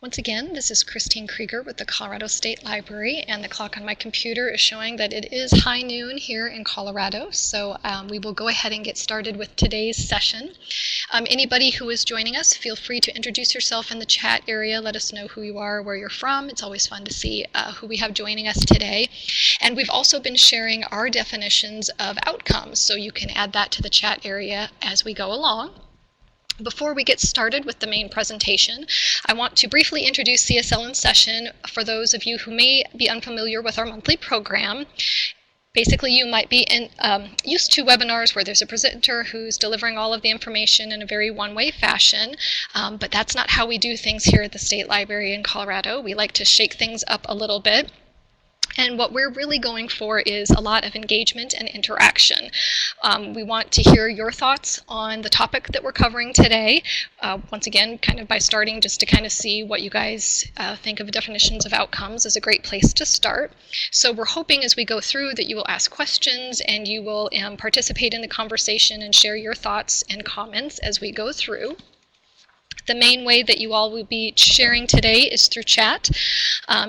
Once again, this is Christine Krieger with the Colorado State Library, and the clock on my computer is showing that it is high noon here in Colorado, so we will go ahead and get started with today's session. Anybody who is joining us, feel free to introduce yourself in the chat area. Let us know who you are, where you're from. It's always fun to see who we have joining us today. And we've also been sharing our definitions of outcomes, so you can add that to the chat area as we go along. Before we get started with the main presentation, I want to briefly introduce CSL in Session for those of you who may be unfamiliar with our monthly program. Basically, you might be used to webinars where there's a presenter who's delivering all of the information in a very one-way fashion, but that's not how we do things here at the State Library in Colorado. We like to shake things up a little bit. And what we're really going for is a lot of engagement and interaction. We want to hear your thoughts on the topic that we're covering today. Once again, kind of by starting just to kind of see what you guys think of definitions of outcomes is a great place to start. So we're hoping as we go through that you will ask questions and you will participate in the conversation and share your thoughts and comments as we go through. The main way that you all will be sharing today is through chat.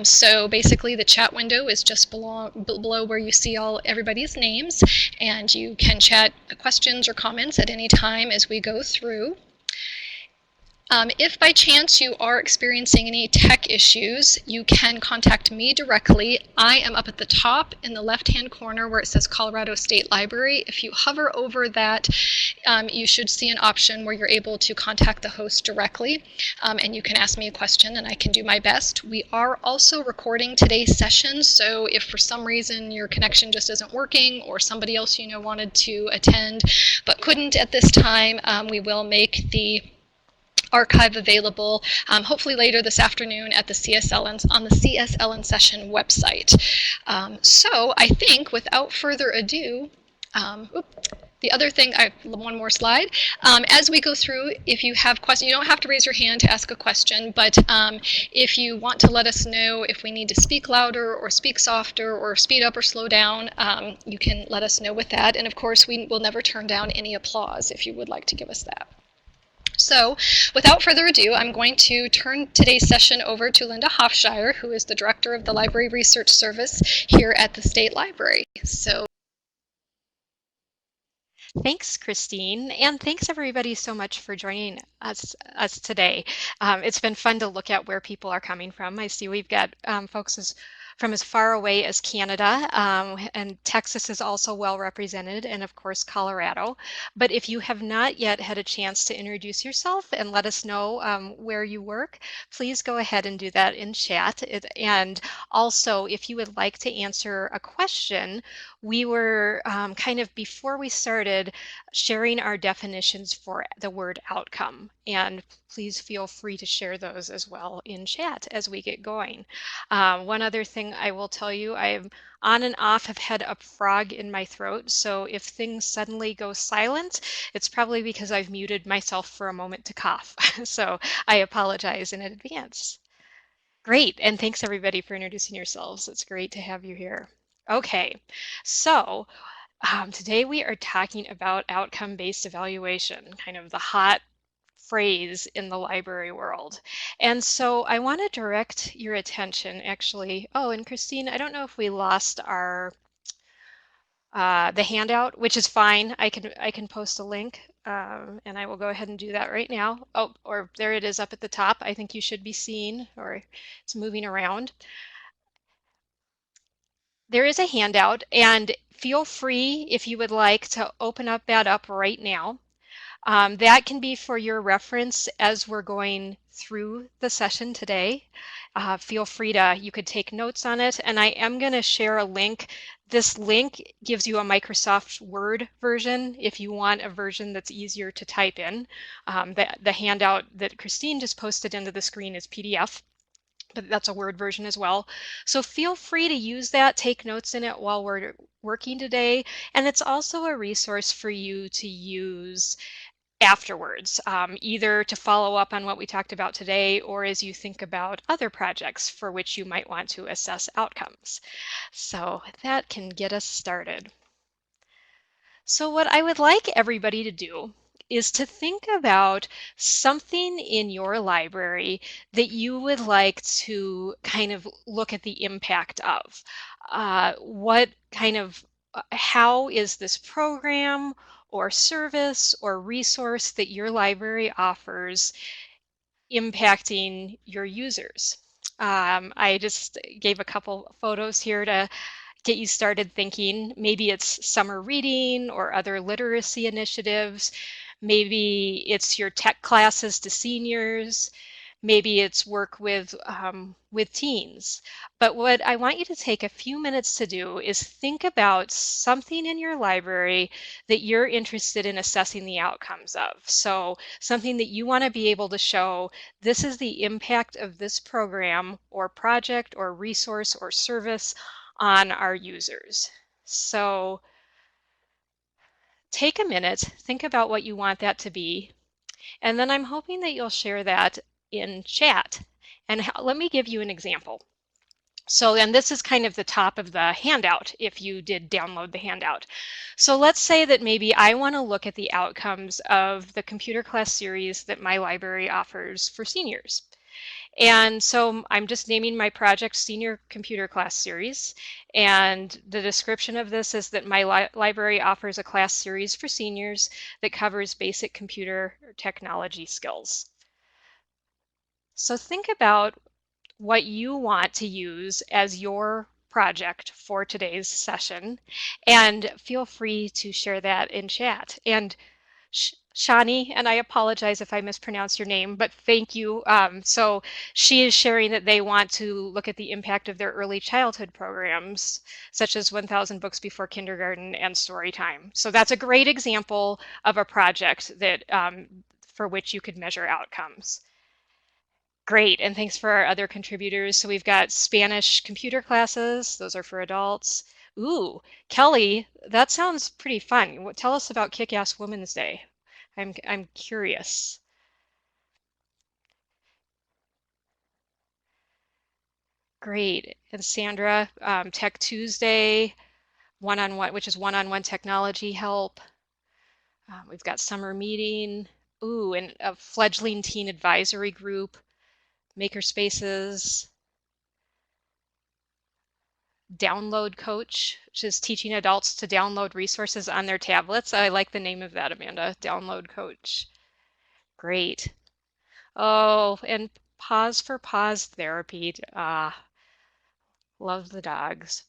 So basically the chat window is just below where you see everybody's names, and you can chat questions or comments at any time as we go through. If by chance you are experiencing any tech issues, you can contact me directly. I am up at the top in the left-hand corner where it says Colorado State Library. If you hover over that, you should see an option where you're able to contact the host directly, and you can ask me a question and I can do my best. We are also recording today's session, so if for some reason your connection just isn't working or somebody else you know wanted to attend but couldn't at this time, we will make the archive available hopefully later this afternoon at the on the CSL in Session website. So I think without further ado, the other thing, one more slide. As we go through, if you have questions, you don't have to raise your hand to ask a question, but if you want to let us know if we need to speak louder or speak softer or speed up or slow down, you can let us know with that. And of course, we will never turn down any applause if you would like to give us that. So without further ado, I'm going to turn today's session over to Linda Hofshire, who is the Director of the Library Research Service here at the State Library. So thanks, Christine, and thanks everybody so much for joining us today. It's been fun to look at where people are coming from. I see we've got folks from as far away as Canada, and Texas is also well represented, and of course Colorado. But if you have not yet had a chance to introduce yourself and let us know where you work, please go ahead and do that in chat. And also, if you would like to answer a question, we were kind of before we started sharing our definitions for the word outcome, and please feel free to share those as well in chat as we get going. One other thing I will tell you, I on and off have had a frog in my throat, so if things suddenly go silent, it's probably because I've muted myself for a moment to cough. So I apologize in advance. Great, and thanks everybody for introducing yourselves. It's great to have you here. Okay, so today we are talking about outcome-based evaluation, kind of the hot phrase in the library world. And so I want to direct your attention actually. Oh, and Christine, I don't know if we lost our the handout, which is fine. I can post a link, and I will go ahead and do that right now. Oh, or there it is up at the top. I think you should be seeing, or it's moving around. There is a handout, and feel free if you would like to open that up right now. That can be for your reference as we're going through the session today. Feel free you could take notes on it, and I am going to share a link. This link gives you a Microsoft Word version if you want a version that's easier to type in. The handout that Christine just posted into the screen is PDF, but that's a Word version as well. So feel free to use that, take notes in it while we're working today, and it's also a resource for you to use afterwards, either to follow up on what we talked about today or as you think about other projects for which you might want to assess outcomes. So that can get us started. So what I would like everybody to do is to think about something in your library that you would like to kind of look at the impact of. What kind of, how is this program or service or resource that your library offers impacting your users? I just gave a couple photos here to get you started thinking. Maybe it's summer reading or other literacy initiatives. Maybe it's your tech classes to seniors. Maybe it's work with teens. But what I want you to take a few minutes to do is think about something in your library that you're interested in assessing the outcomes of. So something that you want to be able to show, this is the impact of this program or project or resource or service on our users. So take a minute, think about what you want that to be, and then I'm hoping that you'll share that in chat. And let me give you an example. So, and this is kind of the top of the handout if you did download the handout. So let's say that maybe I want to look at the outcomes of the computer class series that my library offers for seniors. And so I'm just naming my project Senior Computer Class Series. And the description of this is that my library offers a class series for seniors that covers basic computer technology skills. So think about what you want to use as your project for today's session, and feel free to share that in chat. And Shani, and I apologize if I mispronounce your name, but thank you. So she is sharing that they want to look at the impact of their early childhood programs, such as 1,000 Books Before Kindergarten and Storytime. So that's a great example of a project that for which you could measure outcomes. Great, and thanks for our other contributors. So we've got Spanish computer classes, those are for adults. Ooh, Kelly, that sounds pretty fun. Tell us about Kick-Ass Women's Day. I'm curious. Great, and Sandra, Tech Tuesday, one-on-one, which is one-on-one technology help. We've got summer meeting. Ooh, and a fledgling teen advisory group, makerspaces. Download Coach, which is teaching adults to download resources on their tablets. I like the name of that, Amanda. Download Coach. Great. Oh, and Pause for Pause Therapy. Love the dogs.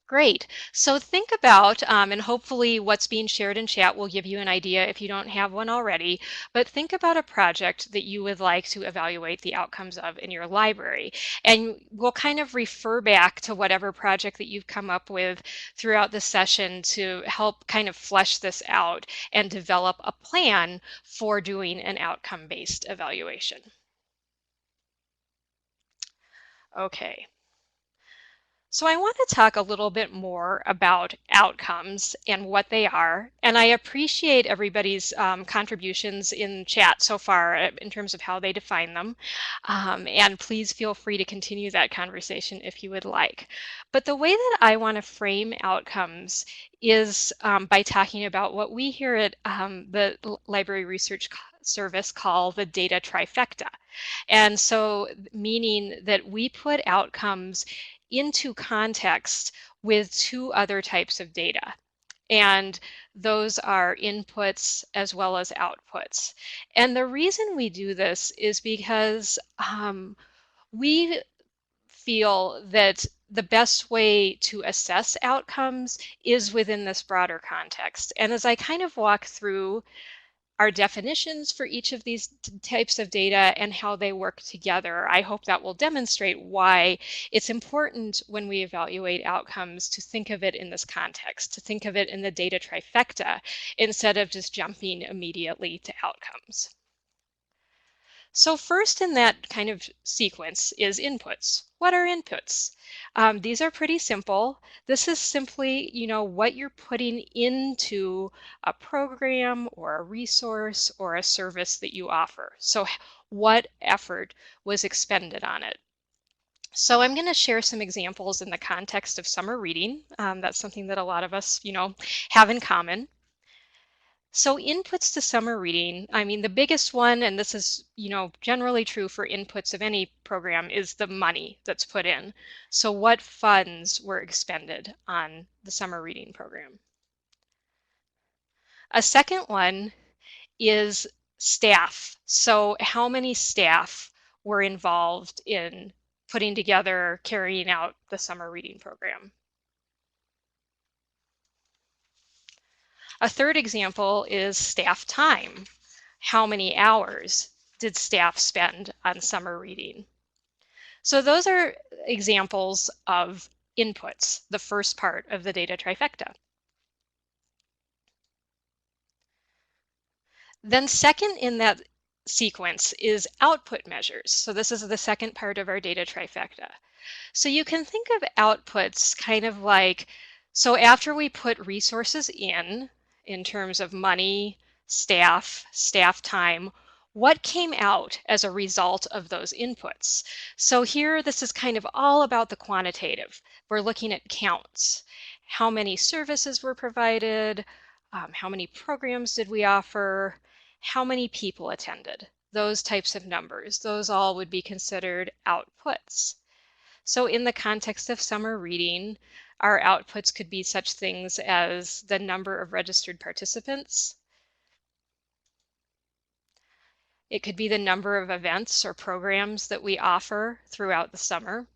Great. So think about, and hopefully what's being shared in chat will give you an idea if you don't have one already, but think about a project that you would like to evaluate the outcomes of in your library. And we'll kind of refer back to whatever project that you've come up with throughout the session to help kind of flesh this out and develop a plan for doing an outcome-based evaluation. Okay. So I want to talk a little bit more about outcomes and what they are. And I appreciate everybody's contributions in chat so far in terms of how they define them. And please feel free to continue that conversation if you would like. But the way that I want to frame outcomes is by talking about what we here at the Library Research Service call the data trifecta. And so meaning that we put outcomes into context with two other types of data. And those are inputs as well as outputs. And the reason we do this is because we feel that the best way to assess outcomes is within this broader context. And as I kind of walk through our definitions for each of these types of data and how they work together, I hope that will demonstrate why it's important when we evaluate outcomes to think of it in this context, to think of it in the data trifecta instead of just jumping immediately to outcomes. So first in that kind of sequence is inputs. What are inputs? These are pretty simple. This is simply, what you're putting into a program or a resource or a service that you offer. So what effort was expended on it? So I'm going to share some examples in the context of summer reading. That's something that a lot of us, have in common. So inputs to summer reading, I mean, the biggest one, and this is, generally true for inputs of any program, is the money that's put in. So what funds were expended on the summer reading program? A second one is staff. So how many staff were involved in putting together, carrying out the summer reading program? A third example is staff time. How many hours did staff spend on summer reading? So those are examples of inputs, the first part of the data trifecta. Then second in that sequence is output measures. So this is the second part of our data trifecta. So you can think of outputs kind of like, so after we put resources in terms of money, staff time, what came out as a result of those inputs? So here, this is kind of all about the quantitative. We're looking at counts. How many services were provided? How many programs did we offer? How many people attended? Those types of numbers, those all would be considered outputs. So in the context of summer reading, our outputs could be such things as the number of registered participants. It could be the number of events or programs that we offer throughout the summer.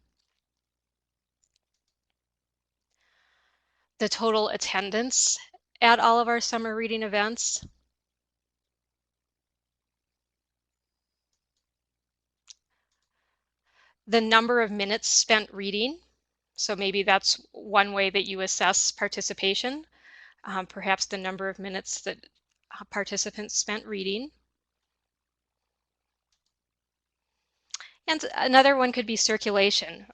The total attendance at all of our summer reading events. The number of minutes spent reading. So maybe that's one way that you assess participation. Perhaps the number of minutes that participants spent reading. And another one could be circulation.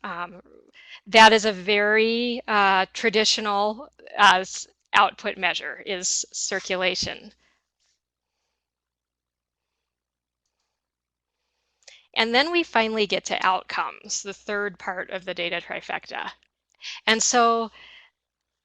That is a very traditional output measure, is circulation. And then we finally get to outcomes, the third part of the data trifecta. And so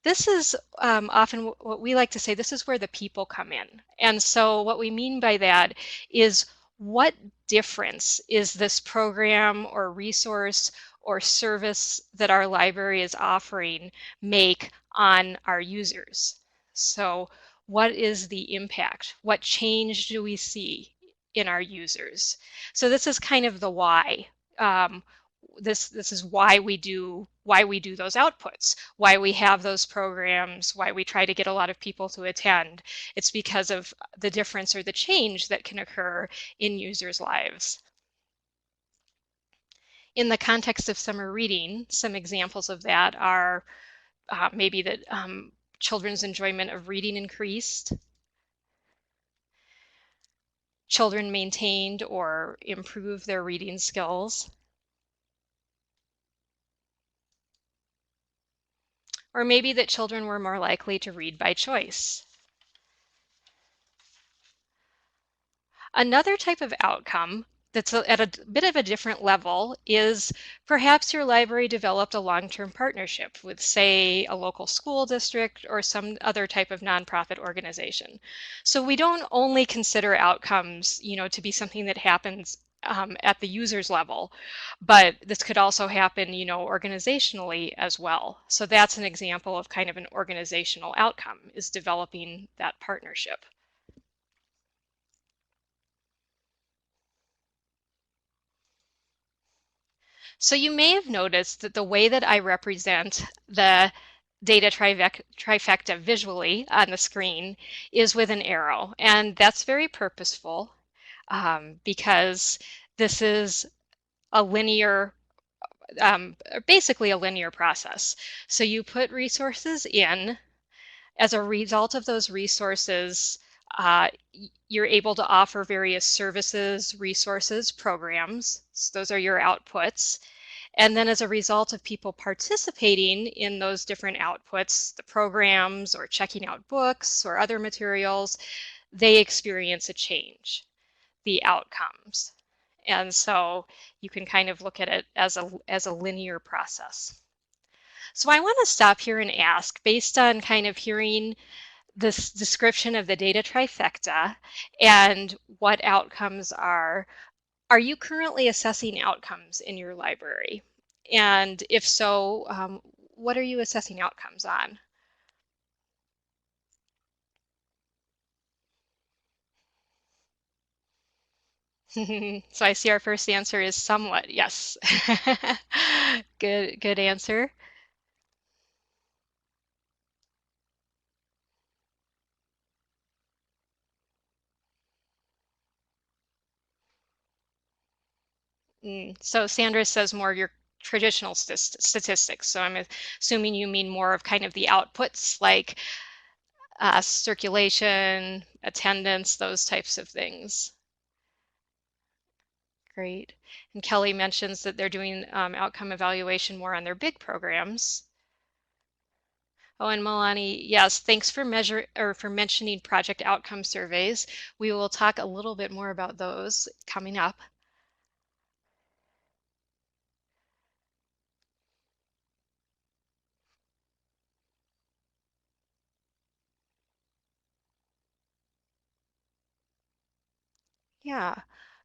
this is often what we like to say, this is where the people come in. And so what we mean by that is, what difference is this program or resource or service that our library is offering make on our users? So what is the impact? What change do we see in our users? So this is kind of the why. This is why we do those outputs, why we have those programs, why we try to get a lot of people to attend. It's because of the difference or the change that can occur in users' lives. In the context of summer reading, some examples of that are maybe that children's enjoyment of reading increased, children maintained or improved their reading skills, or maybe that children were more likely to read by choice. Another type of outcome that's at a bit of a different level is perhaps your library developed a long-term partnership with, say, a local school district or some other type of nonprofit organization. So we don't only consider outcomes, to be something that happens at the user's level, but this could also happen, organizationally as well. So that's an example of kind of an organizational outcome, is developing that partnership. So you may have noticed that the way that I represent the data trifecta visually on the screen is with an arrow, and that's very purposeful because this is a linear, basically a linear process. So you put resources in. As a result of those resources, you're able to offer various services, resources, programs. So those are your outputs. And then as a result of people participating in those different outputs, the programs or checking out books or other materials, they experience a change, the outcomes. And so you can kind of look at it as a linear process. So I want to stop here and ask, based on kind of hearing this description of the data trifecta and what outcomes are you currently assessing outcomes in your library? And if so, what are you assessing outcomes on? So I see our first answer is somewhat, yes. Good answer. So Sandra says more of your traditional statistics. So I'm assuming you mean more of kind of the outputs like circulation, attendance, those types of things. Great. And Kelly mentions that they're doing outcome evaluation more on their big programs. Oh, and Milani, yes, thanks for mentioning project outcome surveys. We will talk a little bit more about those coming up. Yeah,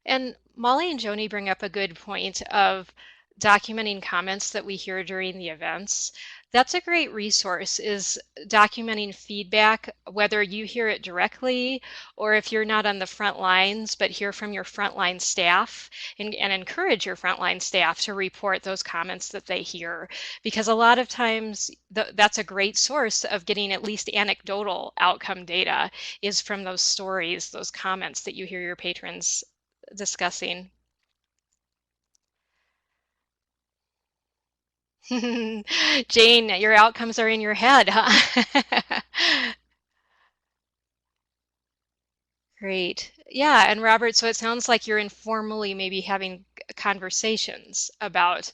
and Molly and Joni bring up a good point of documenting comments that we hear during the events. That's a great resource, is documenting feedback, whether you hear it directly or if you're not on the front lines, but hear from your frontline staff and encourage your frontline staff to report those comments that they hear. Because a lot of times that's a great source of getting at least anecdotal outcome data is from those stories, those comments that you hear your patrons discussing. Jane, your outcomes are in your head, huh? Great. Yeah, and Robert, so it sounds like you're informally maybe having conversations about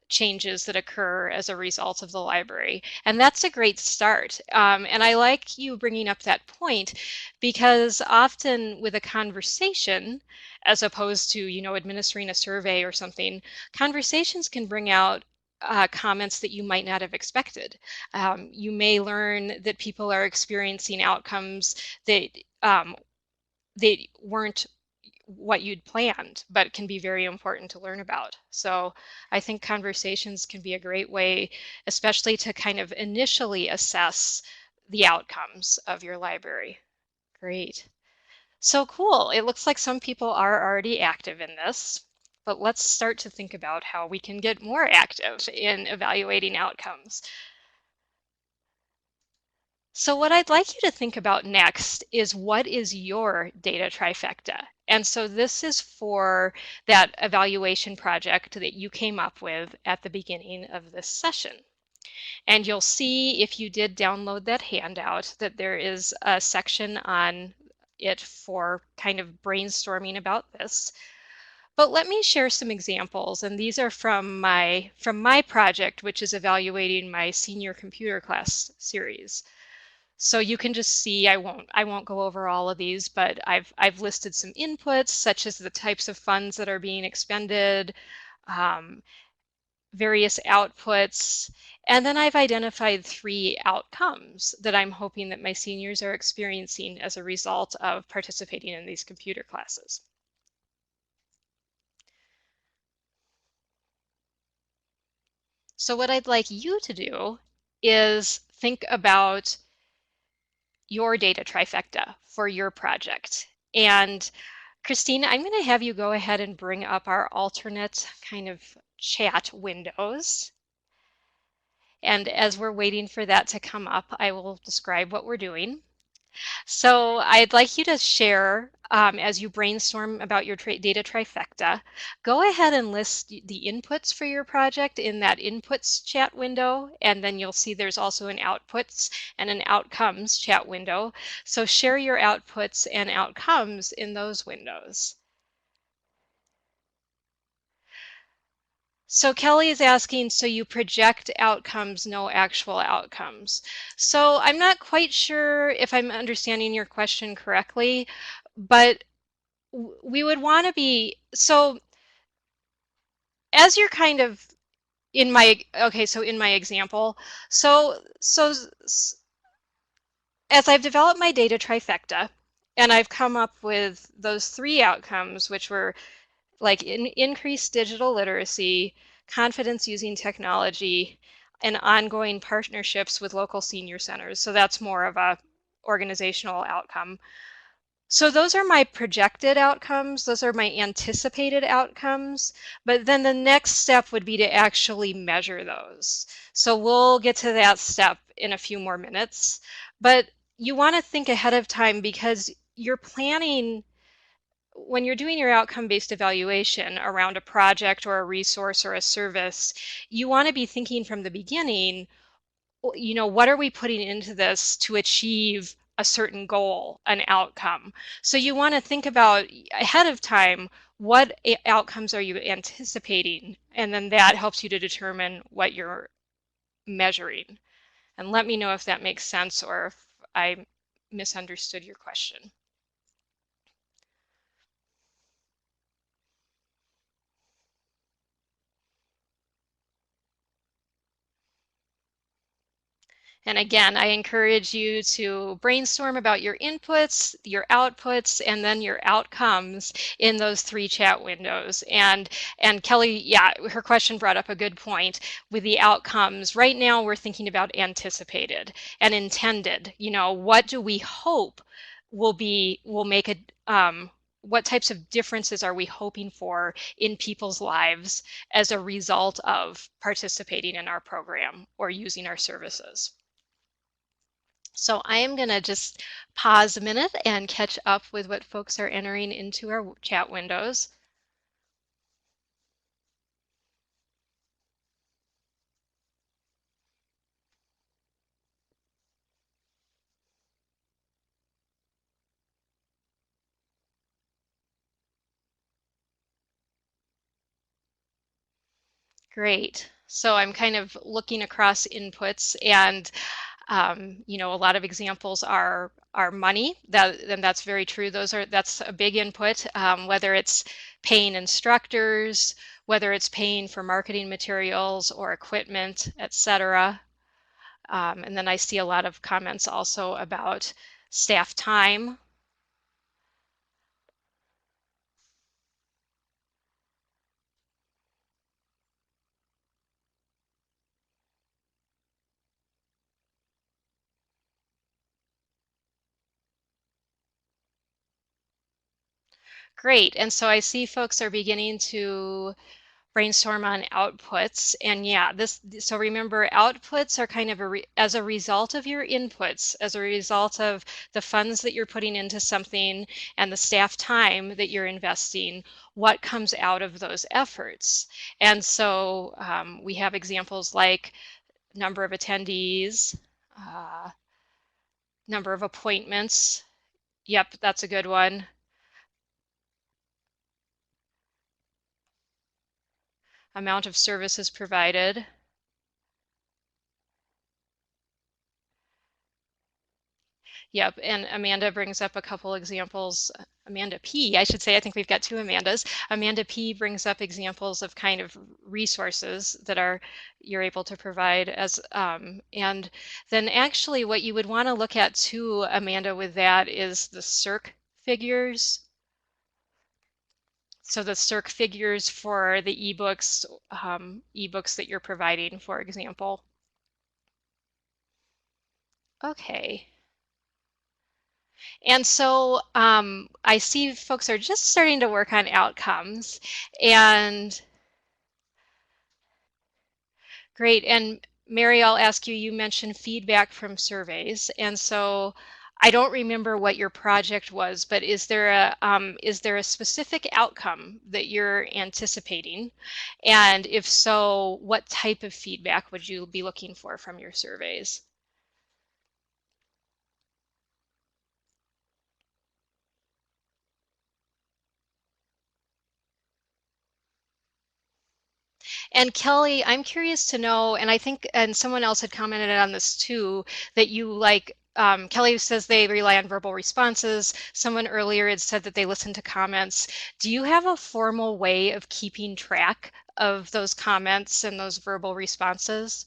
changes that occur as a result of the library. And that's a great start. And I like you bringing up that point because often with a conversation, as opposed to, administering a survey or something, conversations can bring out comments that you might not have expected. You may learn that people are experiencing outcomes that they weren't what you'd planned, but can be very important to learn about. So I think conversations can be a great way, especially to kind of initially assess the outcomes of your library. Great. So cool. It looks like some people are already active in this, but let's start to think about how we can get more active in evaluating outcomes. So what I'd like you to think about next is what is your data trifecta? And so this is for that evaluation project that you came up with at the beginning of this session. And you'll see if you did download that handout that there is a section on it for kind of brainstorming about this. But let me share some examples, and these are from my project, which is evaluating my senior computer class series. So you can just see, I won't go over all of these, but I've listed some inputs such as the types of funds that are being expended, various outputs, and then I've identified 3 outcomes that I'm hoping that my seniors are experiencing as a result of participating in these computer classes. So what I'd like you to do is think about your data trifecta for your project. And Christine, I'm going to have you go ahead and bring up our alternate kind of chat windows. And as we're waiting for that to come up, I will describe what we're doing. So I'd like you to share, as you brainstorm about your data trifecta, go ahead and list the inputs for your project in that inputs chat window, and then you'll see there's also an outputs and an outcomes chat window. So share your outputs and outcomes in those windows. So Kelly is asking, so you project outcomes, no actual outcomes. So I'm not quite sure if I'm understanding your question correctly, but we would want to be, so as you're kind of in my, okay, so in my example, so as I've developed my data trifecta, and I've come up with those 3 outcomes, which were like increased digital literacy, confidence using technology, and ongoing partnerships with local senior centers. So that's more of a organizational outcome. So those are my projected outcomes. Those are my anticipated outcomes. But then the next step would be to actually measure those. So we'll get to that step in a few more minutes. But you want to think ahead of time because you're planning when you're doing your outcome-based evaluation around a project or a resource or a service, you want to be thinking from the beginning, what are we putting into this to achieve a certain goal, an outcome? So you want to think about ahead of time, what outcomes are you anticipating? And then that helps you to determine what you're measuring. And let me know if that makes sense or if I misunderstood your question. And again, I encourage you to brainstorm about your inputs, your outputs, and then your outcomes in those 3 chat windows. And Kelly, yeah, her question brought up a good point with the outcomes. Right now, we're thinking about anticipated and intended. What do we hope will make a what types of differences are we hoping for in people's lives as a result of participating in our program or using our services? So I am going to just pause a minute and catch up with what folks are entering into our chat windows. Great. So I'm kind of looking across inputs and a lot of examples are money. That's very true. That's a big input, whether it's paying instructors, whether it's paying for marketing materials or equipment, etc. And then I see a lot of comments also about staff time. Great. And so I see folks are beginning to brainstorm on outputs. And yeah, so remember, outputs are kind of as a result of your inputs, as a result of the funds that you're putting into something and the staff time that you're investing, what comes out of those efforts. And so we have examples like number of attendees, number of appointments. Yep, that's a good one. Amount of services provided. Yep, and Amanda brings up a couple examples. Amanda P, I should say, I think we've got 2 Amandas. Amanda P brings up examples of kind of resources that you're able to provide as, and then actually what you would want to look at too, Amanda, with that is the CIRC figures. So the CIRC figures for the ebooks, ebooks that you're providing, for example. Okay. And so I see folks are just starting to work on outcomes, and great. And Mary, I'll ask you, you mentioned feedback from surveys. And so I don't remember what your project was, but is there a specific outcome that you're anticipating? And if so, what type of feedback would you be looking for from your surveys? And Kelly, I'm curious to know, and I think, and someone else had commented on this too, that you like, Kelly says they rely on verbal responses. Someone earlier had said that they listen to comments. Do you have a formal way of keeping track of those comments and those verbal responses?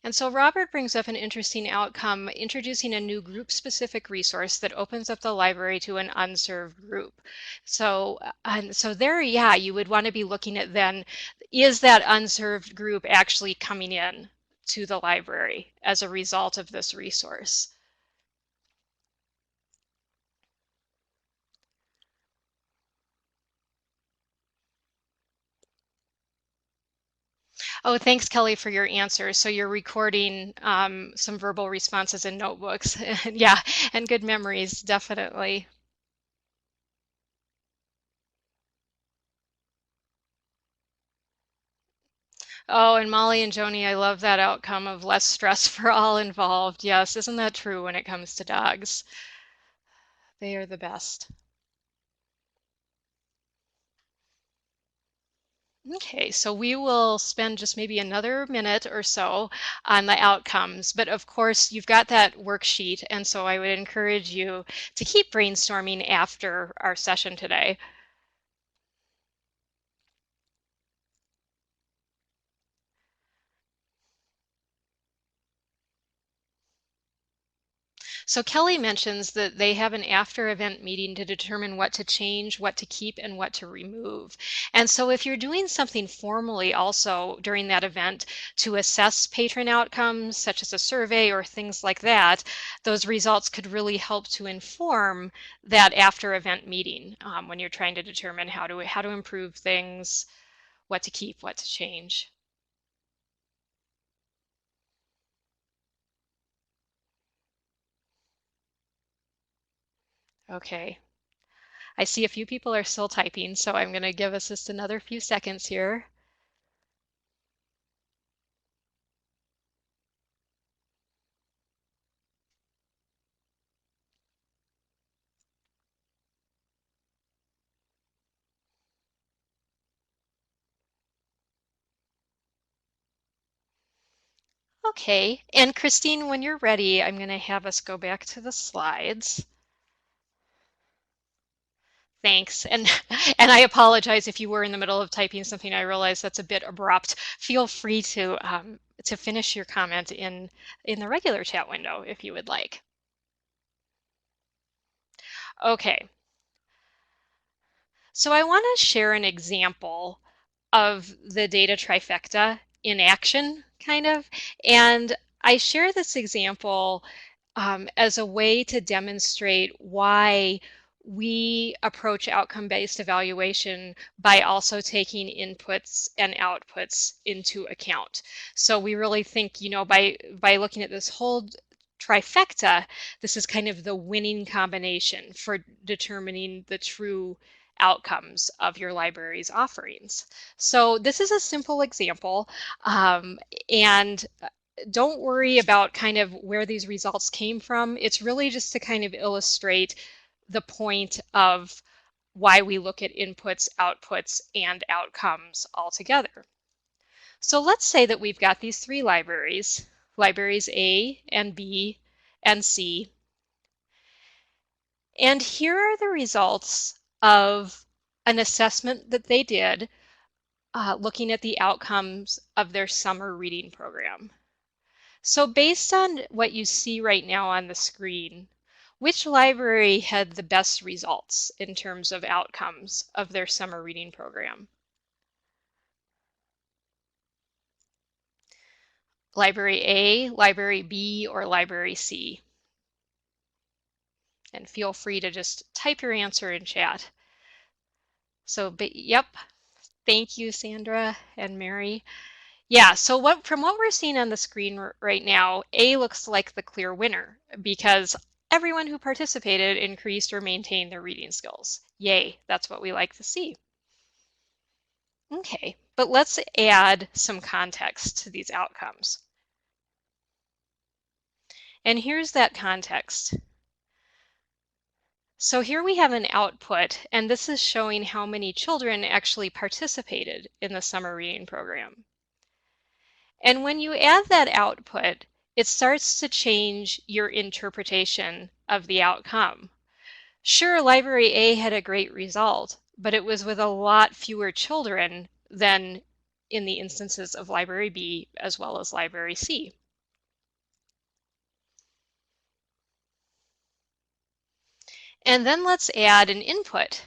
And so Robert brings up an interesting outcome, introducing a new group-specific resource that opens up the library to an unserved group. So, there, yeah, you would want to be looking at then, is that unserved group actually coming in to the library as a result of this resource? Oh, thanks, Kelly, for your answer. So you're recording some verbal responses in notebooks. Yeah, and good memories, definitely. Oh, and Molly and Joni, I love that outcome of less stress for all involved. Yes, isn't that true when it comes to dogs? They are the best. Okay, so we will spend just maybe another minute or so on the outcomes, but of course you've got that worksheet, and so I would encourage you to keep brainstorming after our session today. So Kelly mentions that they have an after event meeting to determine what to change, what to keep, and what to remove. And so if you're doing something formally also during that event to assess patron outcomes, such as a survey or things like that, those results could really help to inform that after event meeting when you're trying to determine how to improve things, what to keep, what to change. Okay. I see a few people are still typing, so I'm going to give us just another few seconds here. Okay, and Christine, when you're ready, I'm going to have us go back to the slides. Thanks. And and I apologize if you were in the middle of typing something. I realize that's a bit abrupt. Feel free to finish your comment in the regular chat window if you would like. Okay. So I want to share an example of the data trifecta in action, kind of. And I share this example as a way to demonstrate why we approach outcome-based evaluation by also taking inputs and outputs into account. So we really think, by looking at this whole trifecta, this is kind of the winning combination for determining the true outcomes of your library's offerings. So this is a simple example, and don't worry about kind of where these results came from. It's really just to kind of illustrate the point of why we look at inputs, outputs, and outcomes all together. So let's say that we've got these three libraries, libraries A and B and C. And here are the results of an assessment that they did looking at the outcomes of their summer reading program. So based on what you see right now on the screen, which library had the best results in terms of outcomes of their summer reading program? Library A, Library B, or Library C? And feel free to just type your answer in chat. So, yep, thank you, Sandra and Mary. Yeah, so from what we're seeing on the screen right now, A looks like the clear winner because everyone who participated increased or maintained their reading skills. Yay, that's what we like to see. Okay, but let's add some context to these outcomes. And here's that context. So here we have an output, and this is showing how many children actually participated in the summer reading program. And when you add that output, it starts to change your interpretation of the outcome. Sure, Library A had a great result, but it was with a lot fewer children than in the instances of Library B as well as Library C. And then let's add an input.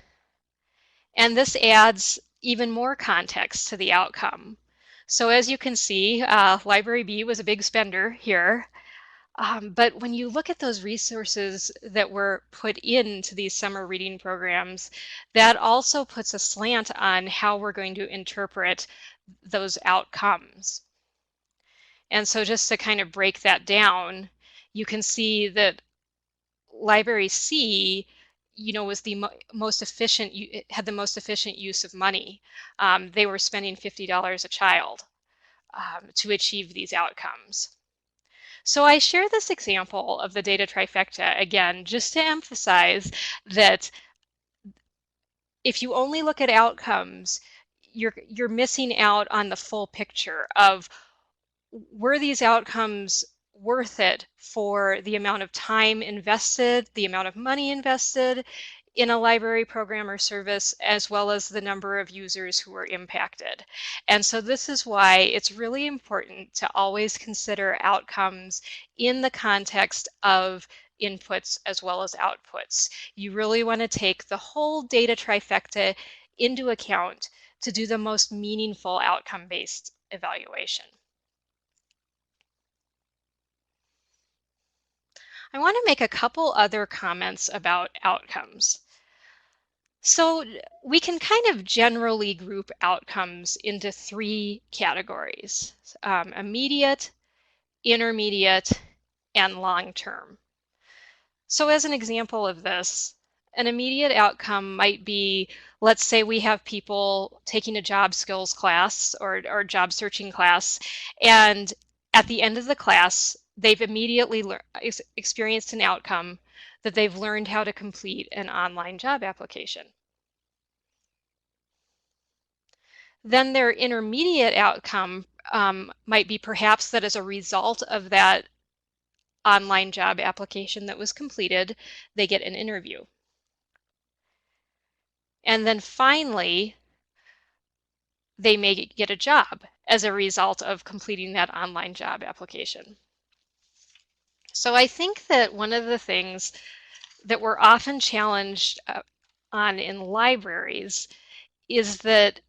And this adds even more context to the outcome. So as you can see, Library B was a big spender here. But when you look at those resources that were put into these summer reading programs, that also puts a slant on how we're going to interpret those outcomes. And so just to kind of break that down, you can see that Library C, was the most efficient, it had the most efficient use of money. They were spending $50 a child to achieve these outcomes. So I share this example of the data trifecta again, just to emphasize that if you only look at outcomes, you're missing out on the full picture of, were these outcomes worth it for the amount of time invested, the amount of money invested in a library program or service, as well as the number of users who were impacted. And so this is why it's really important to always consider outcomes in the context of inputs as well as outputs. You really want to take the whole data trifecta into account to do the most meaningful outcome-based evaluation. I want to make a couple other comments about outcomes. So we can kind of generally group outcomes into three categories: immediate, intermediate, and long-term. So as an example of this, an immediate outcome might be, let's say we have people taking a job skills class or job searching class, and at the end of the class, they've immediately experienced an outcome that they've learned how to complete an online job application. Then their intermediate outcome might be perhaps that as a result of that online job application that was completed, they get an interview. And then finally, they may get a job as a result of completing that online job application. So I think that one of the things that we're often challenged on in libraries is that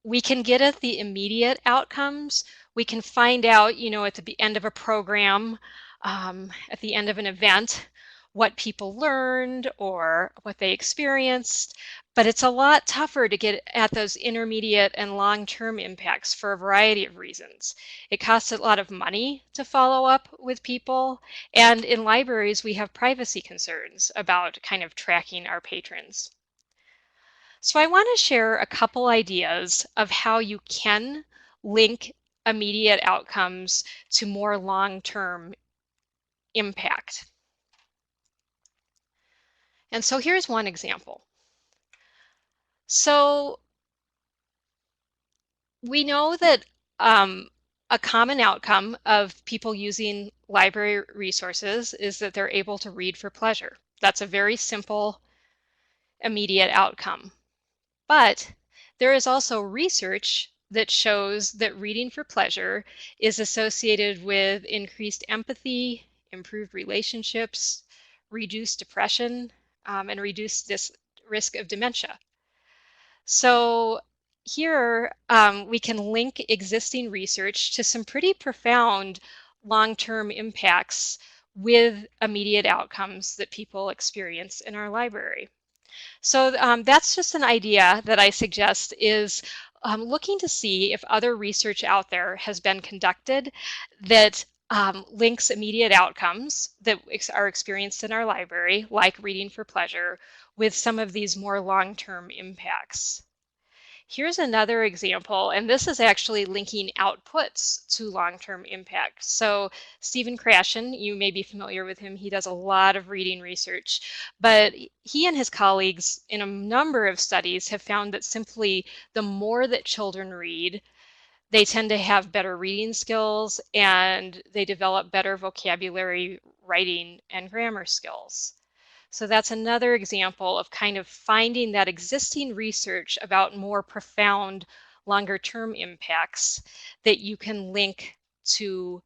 we can get at the immediate outcomes. We can find out, at the end of a program, at the end of an event, what people learned or what they experienced, but it's a lot tougher to get at those intermediate and long-term impacts for a variety of reasons. It costs a lot of money to follow up with people, and in libraries we have privacy concerns about kind of tracking our patrons. So I want to share a couple ideas of how you can link immediate outcomes to more long-term impact. And so here's one example. So we know that a common outcome of people using library resources is that they're able to read for pleasure. That's a very simple, immediate outcome. But there is also research that shows that reading for pleasure is associated with increased empathy, improved relationships, reduced depression, and reduced risk of dementia. So here we can link existing research to some pretty profound long-term impacts with immediate outcomes that people experience in our library. So that's just an idea that I suggest is looking to see if other research out there has been conducted that links immediate outcomes that are experienced in our library, like reading for pleasure, with some of these more long-term impacts. Here's another example, and this is actually linking outputs to long-term impact. So Stephen Krashen, you may be familiar with him, he does a lot of reading research, but he and his colleagues in a number of studies have found that simply the more that children read, they tend to have better reading skills and they develop better vocabulary, writing, and grammar skills. So that's another example of kind of finding that existing research about more profound, longer-term impacts that you can link to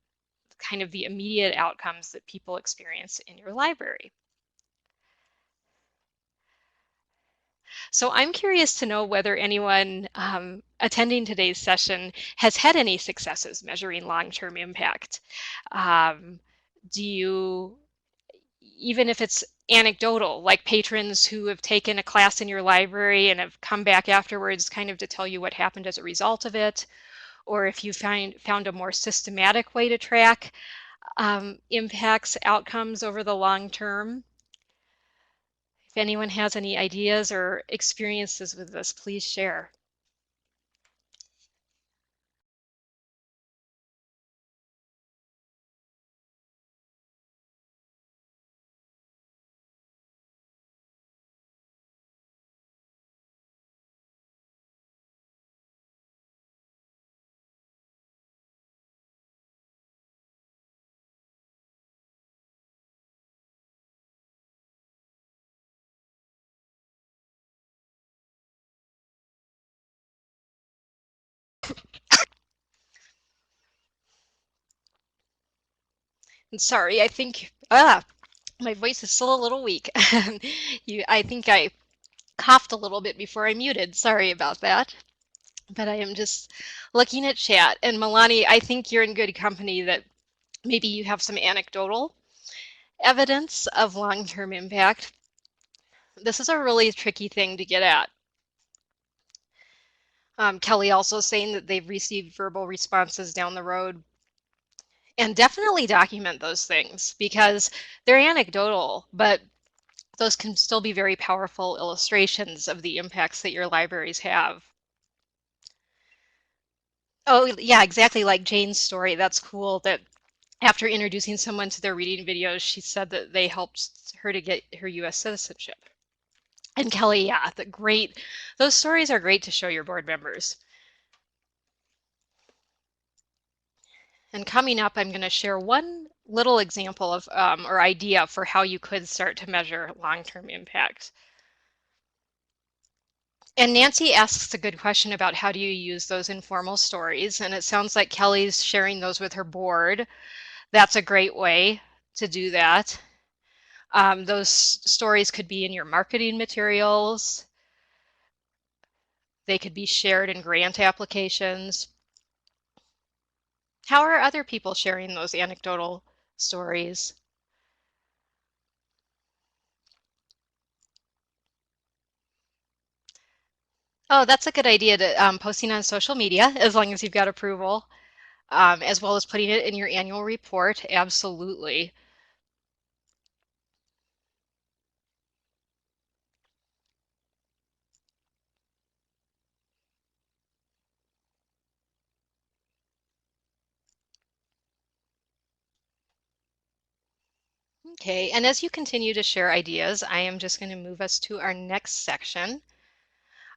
kind of the immediate outcomes that people experience in your library. So I'm curious to know whether anyone attending today's session has had any successes measuring long-term impact. Um, do you, even if it's anecdotal, like patrons who have taken a class in your library and have come back afterwards kind of to tell you what happened as a result of it, or if you found a more systematic way to track impacts, outcomes over the long term. If anyone has any ideas or experiences with this, please share. And sorry, I think, my voice is still a little weak. I think I coughed a little bit before I muted. Sorry about that. But I am just looking at chat. And Milani, I think you're in good company that maybe you have some anecdotal evidence of long-term impact. This is a really tricky thing to get at. Kelly also saying that they've received verbal responses down the road. And definitely document those things because they're anecdotal, but those can still be very powerful illustrations of the impacts that your libraries have. Oh, yeah, exactly like Jane's story. That's cool that after introducing someone to their reading videos, she said that they helped her to get her US citizenship. And Kelly, yeah, those stories are great to show your board members. And coming up, I'm going to share one little example of or idea for how you could start to measure long-term impact. And Nancy asks a good question about how do you use those informal stories, and it sounds like Kelly's sharing those with her board. That's a great way to do that. Those stories could be in your marketing materials. They could be shared in grant applications. How are other people sharing those anecdotal stories? Oh, that's a good idea to posting on social media as long as you've got approval, as well as putting it in your annual report. Absolutely. Okay, and as you continue to share ideas, I am just going to move us to our next section.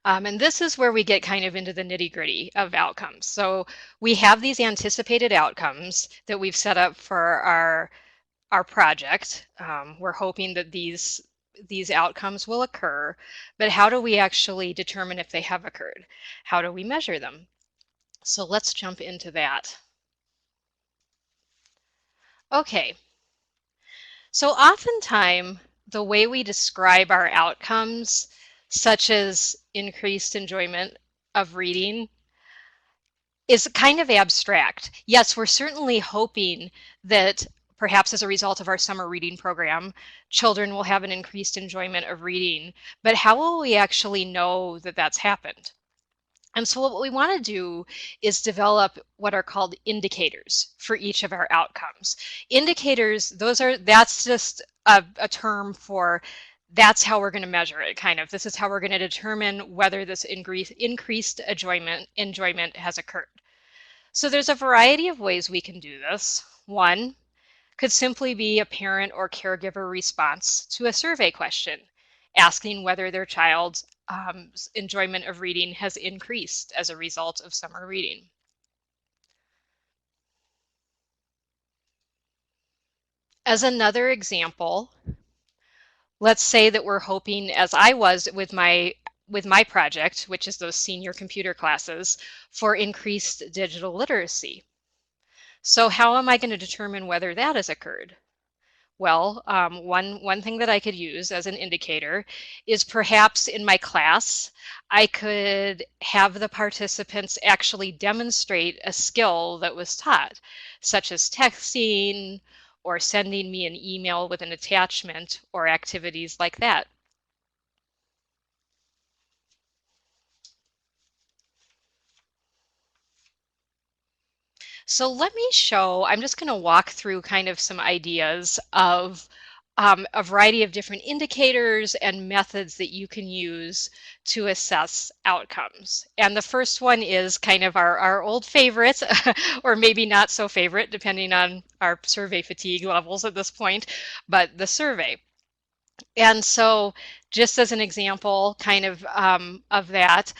And this is where we get kind of into the nitty-gritty of outcomes. So we have these anticipated outcomes that we've set up for our project. We're hoping that these outcomes will occur, but how do we actually determine if they have occurred? How do we measure them? So let's jump into that. Okay, so oftentimes the way we describe our outcomes, such as increased enjoyment of reading, is kind of abstract. Yes, we're certainly hoping that perhaps as a result of our summer reading program, children will have an increased enjoyment of reading, but how will we actually know that that's happened? And so what we want to do is develop what are called indicators for each of our outcomes. Indicators, that's just a term for that's how we're going to measure it, kind of. This is how we're going to determine whether this increased enjoyment has occurred. So there's a variety of ways we can do this. One could simply be a parent or caregiver response to a survey question, asking whether their child's enjoyment of reading has increased as a result of summer reading. As another example, let's say that we're hoping, as I was with my project, which is those senior computer classes, for increased digital literacy. So how am I going to determine whether that has occurred? Well, one thing that I could use as an indicator is perhaps in my class, I could have the participants actually demonstrate a skill that was taught, such as texting or sending me an email with an attachment or activities like that. So let me show, I'm just going to walk through kind of some ideas of a variety of different indicators and methods that you can use to assess outcomes. And the first one is kind of our old favorite, or maybe not so favorite, depending on our survey fatigue levels at this point, but the survey. And so just as an example of that,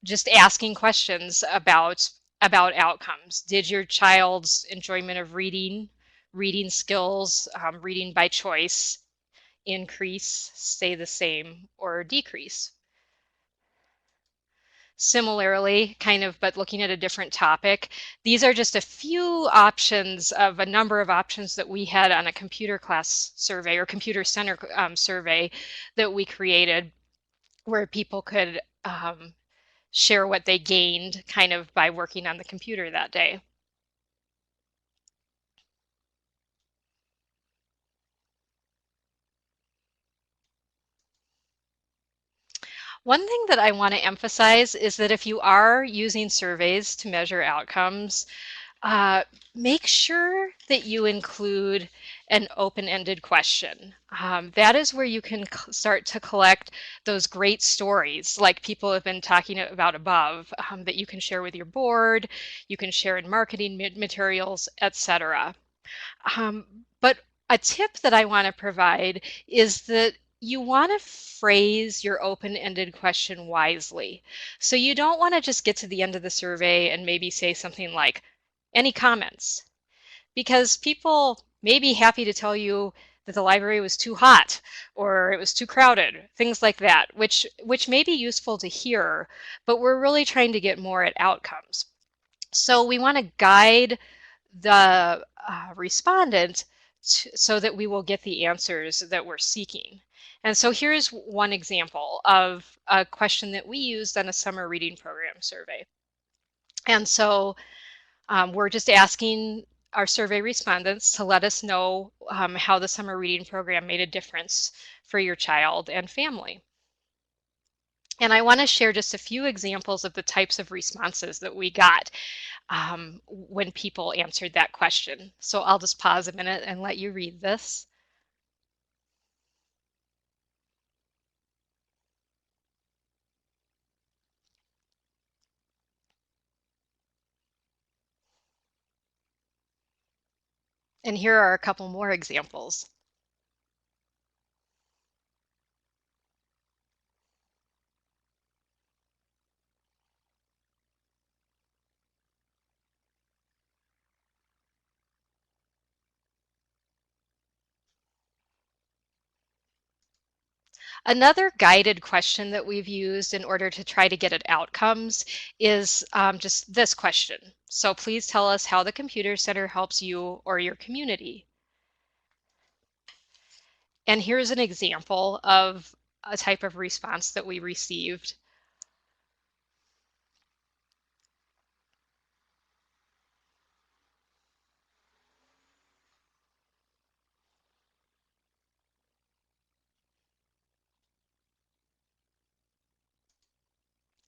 just asking questions about outcomes. Did your child's enjoyment of reading skills, reading by choice, increase, stay the same, or decrease? Similarly, but looking at a different topic, these are just a few options of a number of options that we had on a computer class survey or computer center survey that we created, where people could share what they gained kind of by working on the computer that day. One thing that I want to emphasize is that if you are using surveys to measure outcomes, make sure that you include an open-ended question. That is where you can start to collect those great stories like people have been talking about above, that you can share with your board, you can share in marketing materials, etc. But a tip that I want to provide is that you want to phrase your open-ended question wisely. So you don't want to just get to the end of the survey and maybe say something like, any comments? Because people may be happy to tell you that the library was too hot or it was too crowded, things like that, which may be useful to hear, but we're really trying to get more at outcomes. So we want to guide the respondent so that we will get the answers that we're seeking. And so here's one example of a question that we used on a summer reading program survey. And so we're just asking our survey respondents to let us know how the summer reading program made a difference for your child and family. And I want to share just a few examples of the types of responses that we got when people answered that question. So I'll just pause a minute and let you read this. And here are a couple more examples. Another guided question that we've used in order to try to get at outcomes is just this question. So please tell us how the Computer Center helps you or your community. And here's an example of a type of response that we received.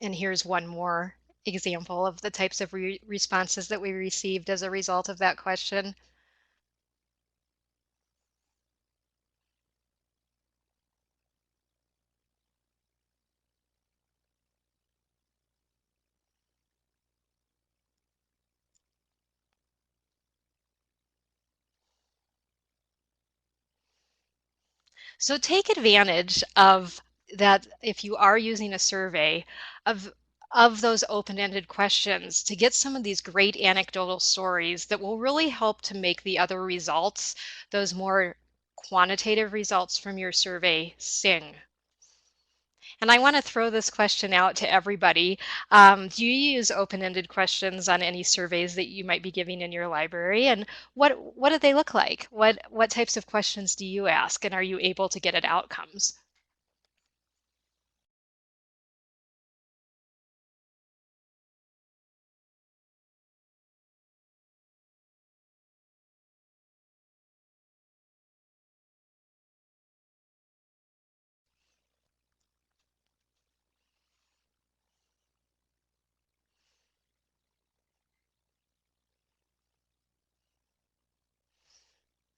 And here's one more example of the types of responses that we received as a result of that question. So take advantage of that if you are using a survey of those open-ended questions to get some of these great anecdotal stories that will really help to make the other results, those more quantitative results from your survey, sing. And I want to throw this question out to everybody. Do you use open-ended questions on any surveys that you might be giving in your library? And what do they look like? What types of questions do you ask? And are you able to get at outcomes?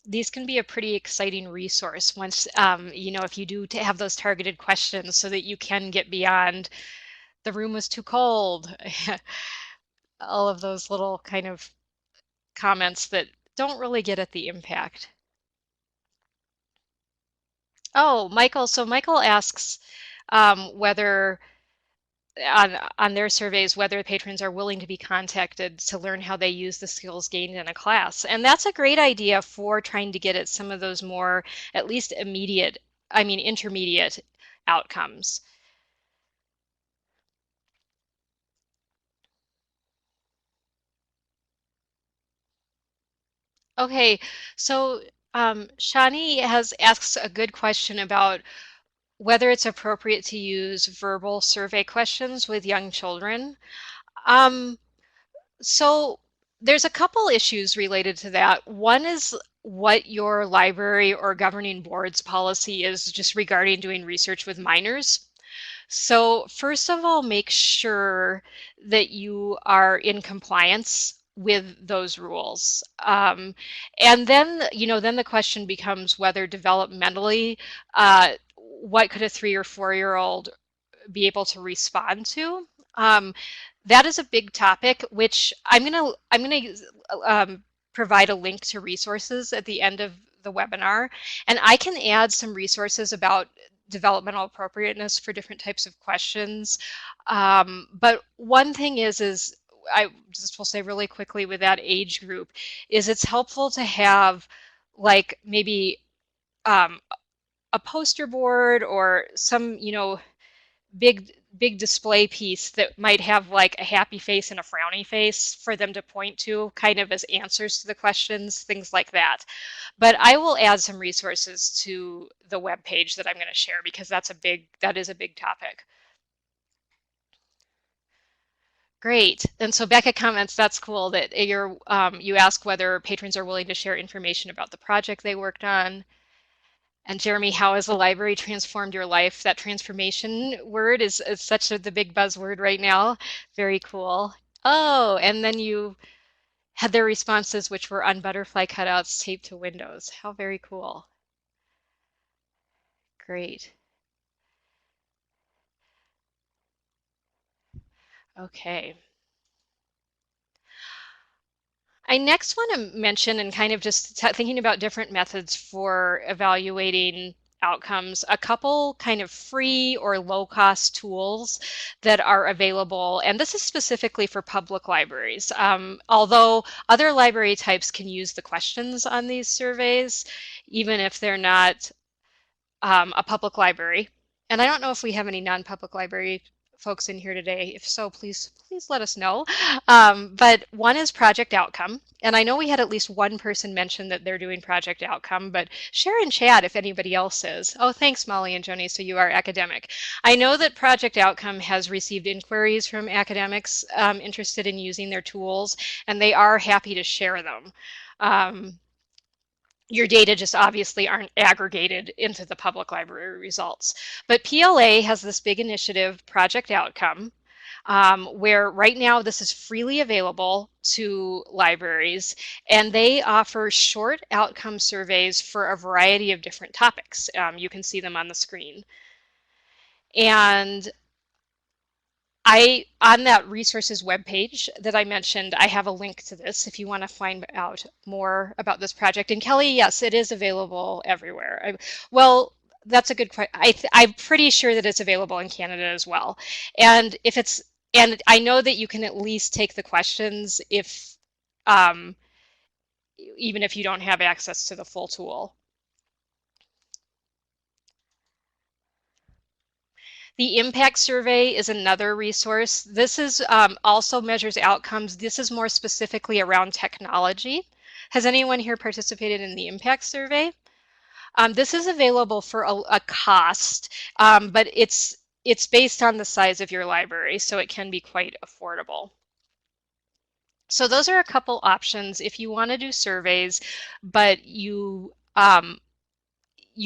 These can be a pretty exciting resource once, if you do to have those targeted questions so that you can get beyond the room was too cold, all of those little kind of comments that don't really get at the impact. Oh, Michael. So Michael asks whether on their surveys whether patrons are willing to be contacted to learn how they use the skills gained in a class. And that's a great idea for trying to get at some of those more, at least intermediate outcomes. Okay, so Shani asks a good question about whether it's appropriate to use verbal survey questions with young children. Um, So there's a couple issues related to that. One is what your library or governing board's policy is just regarding doing research with minors. So first of all, make sure that you are in compliance with those rules. And then the question becomes whether developmentally, what could a 3 or 4-year-old be able to respond to. That is a big topic, which I'm gonna provide a link to resources at the end of the webinar, and I can add some resources about developmental appropriateness for different types of questions. But one thing is I just will say really quickly with that age group is it's helpful to have like maybe um, a poster board or some big display piece that might have like a happy face and a frowny face for them to point to kind of as answers to the questions, things like that. But I will add some resources to the web page that I'm going to share because that is a big topic. Great. And so Becca comments, that's cool that you ask whether patrons are willing to share information about the project they worked on. And Jeremy, how has the library transformed your life? That transformation word is such the big buzzword right now. Very cool. Oh, and then you had their responses, which were on butterfly cutouts taped to windows. How very cool. Great. Okay. I next want to mention and kind of just thinking about different methods for evaluating outcomes, a couple kind of free or low cost tools that are available. And this is specifically for public libraries. Although other library types can use the questions on these surveys, even if they're not a public library. And I don't know if we have any non-public library folks in here today. If so, please let us know. But one is Project Outcome. And I know we had at least one person mention that they're doing Project Outcome, but share in chat if anybody else is. Oh, thanks, Molly and Joni, so you are academic. I know that Project Outcome has received inquiries from academics interested in using their tools, and they are happy to share them. Your data just obviously aren't aggregated into the public library results. But PLA has this big initiative, Project Outcome, where right now this is freely available to libraries, and they offer short outcome surveys for a variety of different topics. You can see them on the screen. And on that resources webpage that I mentioned, I have a link to this if you want to find out more about this project. And Kelly, yes, it is available everywhere. Well, that's a good question. I'm pretty sure that it's available in Canada as well. And I know that you can at least take the questions if, even if you don't have access to the full tool. The impact survey is another resource. This is also measures outcomes. This is more specifically around technology. Has anyone here participated in the impact survey? This is available for a cost, but it's based on the size of your library, so it can be quite affordable. So those are a couple options if you want to do surveys, but you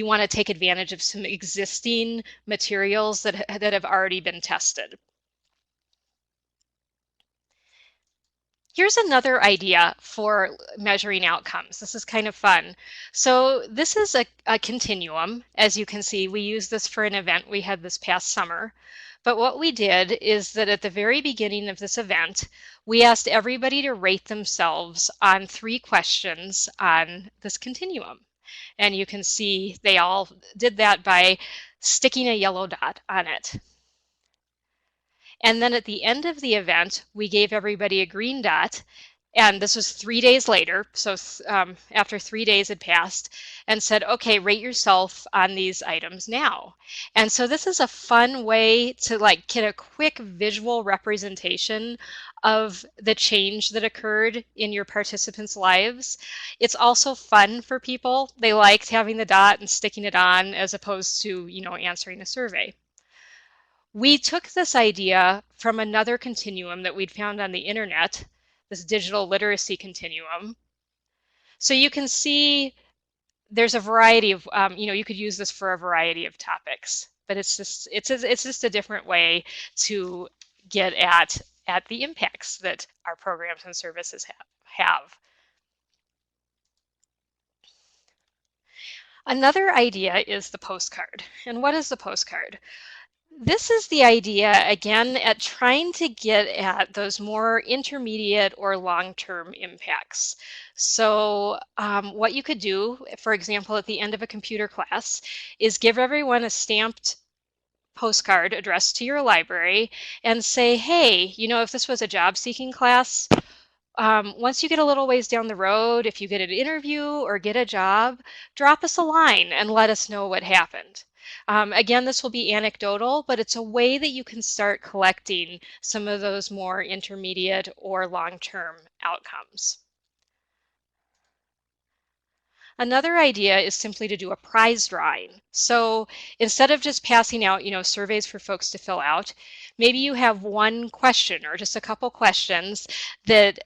want to take advantage of some existing materials that have already been tested. Here's another idea for measuring outcomes. This is kind of fun. So this is a continuum. As you can see, we used this for an event we had this past summer. But what we did is that at the very beginning of this event, we asked everybody to rate themselves on 3 questions on this continuum. And you can see they all did that by sticking a yellow dot on it. And then at the end of the event, we gave everybody a green dot. And this was 3 days later. So after 3 days had passed, and said, okay, rate yourself on these items now. And so this is a fun way to like get a quick visual representation of the change that occurred in your participants' lives. It's also fun for people. They liked having the dot and sticking it on as opposed to, answering a survey. We took this idea from another continuum that we'd found on the internet, this digital literacy continuum. So you can see there's a variety of, you could use this for a variety of topics, but it's just a different way to get at the impacts that our programs and services have. Another idea is the postcard. And what is the postcard? This is the idea, again, at trying to get at those more intermediate or long-term impacts. So what you could do, for example, at the end of a computer class, is give everyone a stamped postcard addressed to your library and say, hey, if this was a job-seeking class, once you get a little ways down the road, if you get an interview or get a job, drop us a line and let us know what happened. Again, this will be anecdotal, but it's a way that you can start collecting some of those more intermediate or long-term outcomes. Another idea is simply to do a prize drawing. So instead of just passing out, surveys for folks to fill out, maybe you have one question or just a couple questions that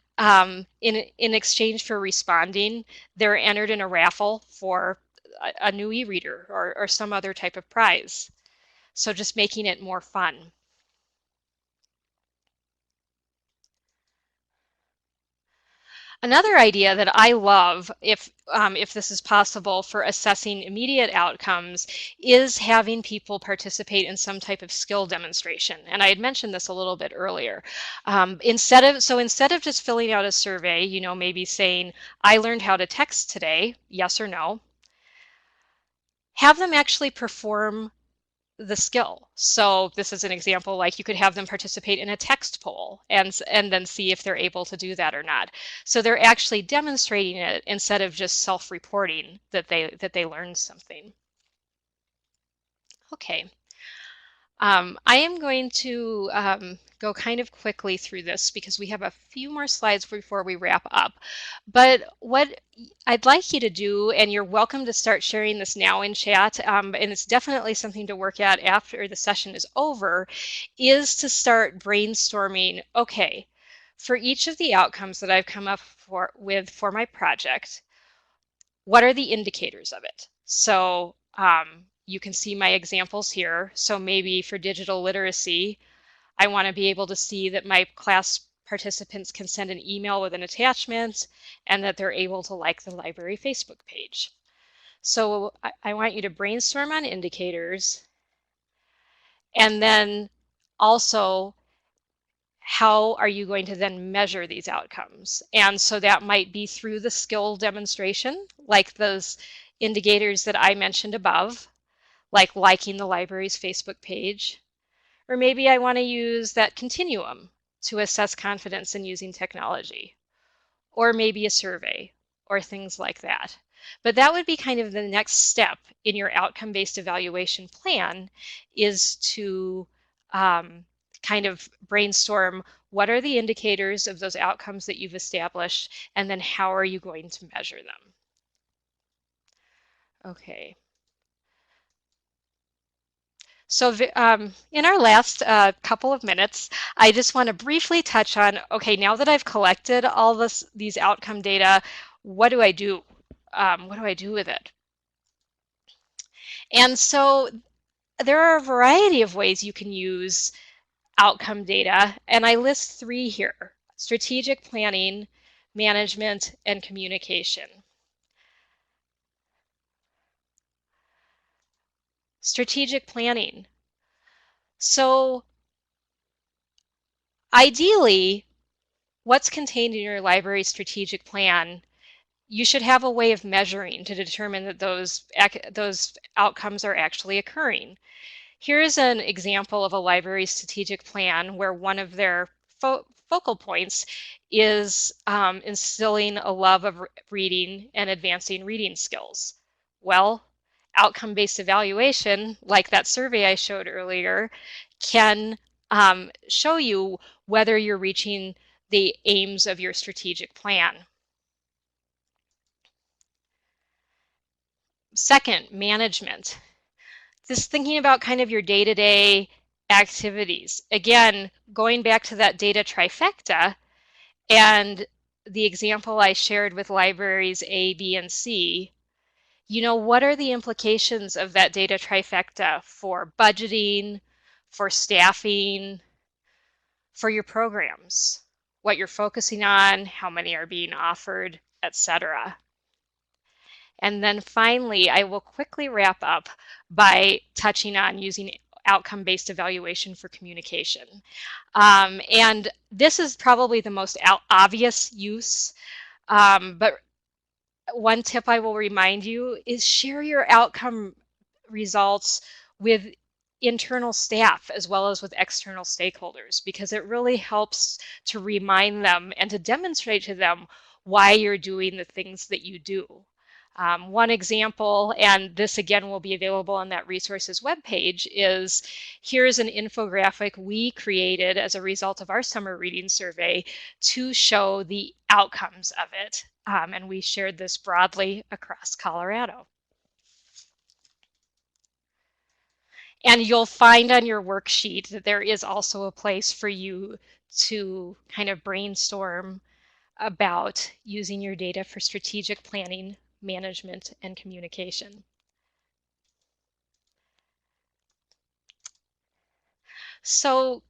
in exchange for responding, they're entered in a raffle for a new e-reader or some other type of prize. So just making it more fun. Another idea that I love, if this is possible for assessing immediate outcomes, is having people participate in some type of skill demonstration. And I had mentioned this a little bit earlier. Instead of just filling out a survey, maybe saying, I learned how to text today, yes or no, have them actually perform the skill. So this is an example, like you could have them participate in a text poll and then see if they're able to do that or not. So they're actually demonstrating it instead of just self-reporting that they learned something. Okay. I am going to go kind of quickly through this because we have a few more slides before we wrap up. But what I'd like you to do, and you're welcome to start sharing this now in chat, and it's definitely something to work at after the session is over, is to start brainstorming, okay, for each of the outcomes that I've come up with for my project, what are the indicators of it? So you can see my examples here. So maybe for digital literacy, I want to be able to see that my class participants can send an email with an attachment and that they're able to like the library Facebook page. So I want you to brainstorm on indicators, and then also how are you going to then measure these outcomes? And so that might be through the skill demonstration, like those indicators that I mentioned above, like liking the library's Facebook page. Or maybe I want to use that continuum to assess confidence in using technology. Or maybe a survey or things like that. But that would be kind of the next step in your outcome-based evaluation plan, is to kind of brainstorm what are the indicators of those outcomes that you've established, and then how are you going to measure them? Okay. So in our last couple of minutes, I just want to briefly touch on, okay, now that I've collected all these outcome data, what do I do? What do I do with it? And so there are a variety of ways you can use outcome data, and I list 3 here: strategic planning, management, and communication. Strategic planning. So ideally, what's contained in your library strategic plan, you should have a way of measuring to determine that those outcomes are actually occurring. Here's an example of a library strategic plan where one of their focal points is instilling a love of reading and advancing reading skills. Well, outcome-based evaluation, like that survey I showed earlier, can show you whether you're reaching the aims of your strategic plan. Second, management. Just thinking about kind of your day-to-day activities. Again, going back to that data trifecta and the example I shared with libraries A, B, and C, you know, what are the implications of that data trifecta for budgeting, for staffing, for your programs, what you're focusing on, how many are being offered, etc. And then finally, I will quickly wrap up by touching on using outcome-based evaluation for communication. And this is probably the most obvious use, but one tip I will remind you is share your outcome results with internal staff as well as with external stakeholders, because it really helps to remind them and to demonstrate to them why you're doing the things that you do. One example, and this again will be available on that resources webpage, is here's an infographic we created as a result of our summer reading survey to show the outcomes of it. And we shared this broadly across Colorado. And you'll find on your worksheet that there is also a place for you to kind of brainstorm about using your data for strategic planning, management, and communication. So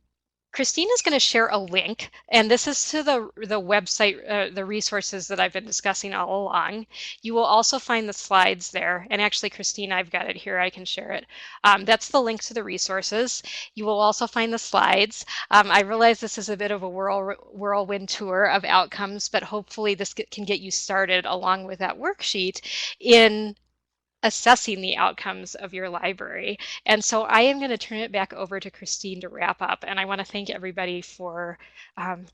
Christine is going to share a link, and this is to the website, the resources that I've been discussing all along. You will also find the slides there, and actually, Christine, I've got it here, I can share it. That's the link to the resources. You will also find the slides. I realize this is a bit of a whirlwind tour of outcomes, but hopefully this can get you started along with that worksheet in assessing the outcomes of your library. And so I am going to turn it back over to Christine to wrap up. And I want to thank everybody for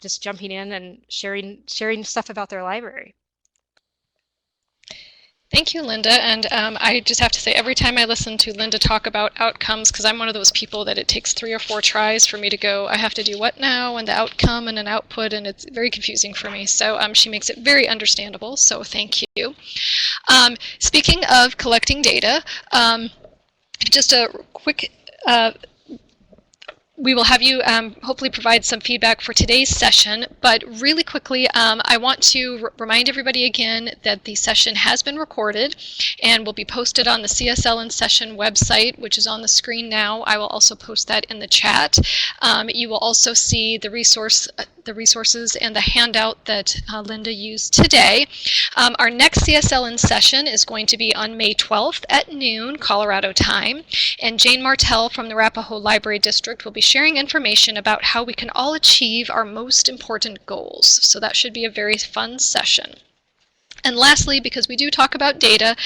just jumping in and sharing stuff about their library. Thank you, Linda. And I just have to say, every time I listen to Linda talk about outcomes, because I'm one of those people that it takes 3 or 4 tries for me to go, I have to do what now, and the outcome and an output, and it's very confusing for me. So she makes it very understandable, so thank you. Speaking of collecting data, just a quick we will have you hopefully provide some feedback for today's session, but really quickly, I want to remind everybody again that the session has been recorded and will be posted on the CSL in Session website, which is on the screen now. I will also post that in the chat. You will also see the resources and the handout that Linda used today. Our next CSL in Session is going to be on May 12th at noon, Colorado time, and Jane Martell from the Arapahoe Library District will be sharing information about how we can all achieve our most important goals. So that should be a very fun session. And lastly, because we do talk about data,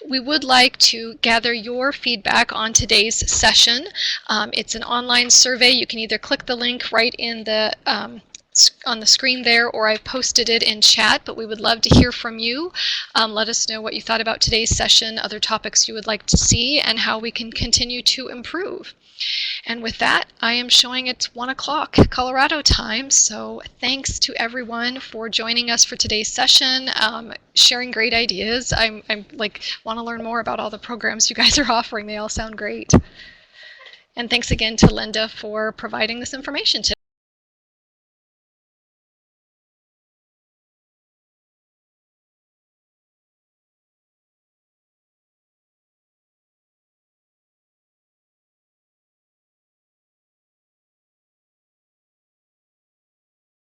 we would like to gather your feedback on today's session. It's an online survey. You can either click the link right in the on the screen there, or I've posted it in chat, but we would love to hear from you. Let us know what you thought about today's session, other topics you would like to see, and how we can continue to improve. And with that, I am showing it's 1 o'clock Colorado time. So thanks to everyone for joining us for today's session, sharing great ideas. I'm like want to learn more about all the programs you guys are offering. They all sound great. And thanks again to Linda for providing this information today.